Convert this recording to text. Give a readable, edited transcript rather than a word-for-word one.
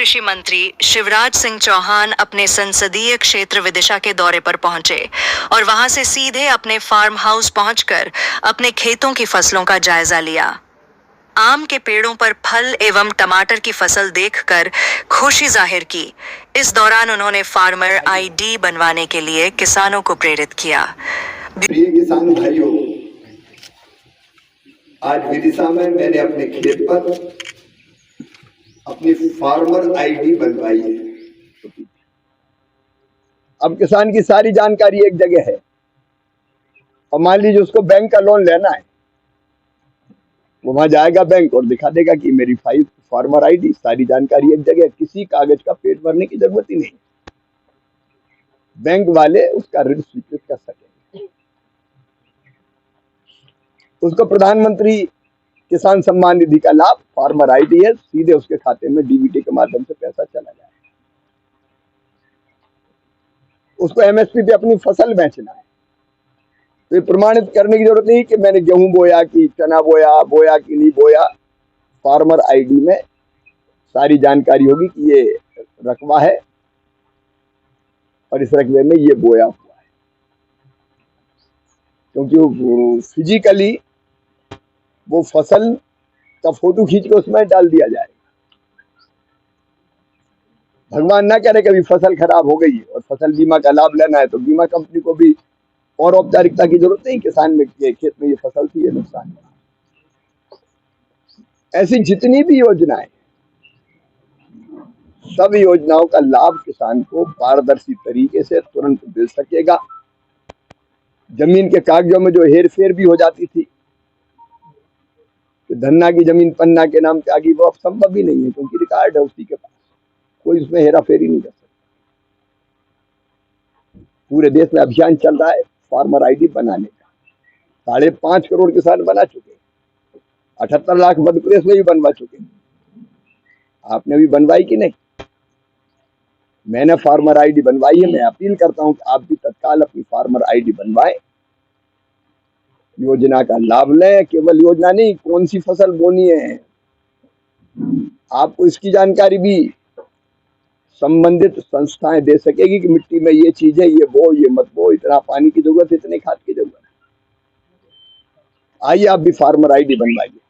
कृषि मंत्री शिवराज सिंह चौहान अपने संसदीय क्षेत्र विदिशा के दौरे पर पहुंचे और वहां से सीधे अपने फार्म हाउस पहुंचकर अपने खेतों की फसलों का जायजा लिया। आम के पेड़ों पर फल एवं टमाटर की फसल देखकर खुशी जाहिर की। इस दौरान उन्होंने फार्मर आईडी बनवाने के लिए किसानों को प्रेरित किया। प्रिय किसान भाइयों, आज विदिशा में मैंने अपने खेत पर अपनी फार्मर आईडी बनवाई है। अब किसान की सारी जानकारी एक जगह है और मान लीजिए उसको बैंक का लोन लेना है, वो वहां जाएगा बैंक और दिखा देगा कि मेरी फार्मर आईडी, सारी जानकारी एक जगह, किसी कागज का पेट भरने की जरूरत ही नहीं। बैंक वाले उसका ऋण स्वीकृत कर सकेंगे। उसको प्रधानमंत्री किसान सम्मान निधि का लाभ, फार्मर आईडी है, सीधे उसके खाते में डीबीटी के माध्यम से पैसा चला जाएगा। उसको एमएसपी पे अपनी फसल बेचना है तो ये प्रमाणित करने की जरूरत नहीं कि मैंने गेहूं बोया कि चना बोया कि नहीं बोया। फार्मर आईडी में सारी जानकारी होगी कि ये रकबा है और इस रकबे में ये बोया हुआ है, क्योंकि वो फिजिकली वो फसल का फोटो खींच के उसमें डाल दिया जाएगा। भगवान ना करे कभी फसल खराब हो गई और फसल बीमा का लाभ लेना है तो बीमा कंपनी को भी और औपचारिकता की जरूरत नहीं, किसान में खेत में ये फसल थी, ये नुकसान। ऐसी जितनी भी योजनाएं, सब योजनाओं का लाभ किसान को पारदर्शी तरीके से तुरंत मिल सकेगा। जमीन के कागजों में जो हेर फेर भी हो जाती थी, तो धन्ना की जमीन पन्ना के नाम पे आ गई, वो अब संभव ही नहीं है क्योंकि रिकॉर्ड है उसी के पास, कोई उसमें हेरा फेरी नहीं कर सकता। पूरे देश में अभियान चल रहा है फार्मर आईडी बनाने का। 5.5 करोड़ किसान बना चुके, 78 लाख मध्य प्रदेश में भी बनवा चुके। आपने भी बनवाई कि नहीं? मैंने फार्मर आईडी बनवाई है। मैं अपील करता हूं कि आप भी तत्काल अपनी फार्मर आईडी बनवाएं, योजना का लाभ लें। केवल योजना नहीं, कौन सी फसल बोनी है आपको इसकी जानकारी भी संबंधित संस्थाएं दे सकेगी कि मिट्टी में ये चीज है, ये बो, ये मत बो, इतना पानी की जरूरत है, इतने खाद की जरूरत है। आइए आप भी फार्मर आईडी बनवाइए।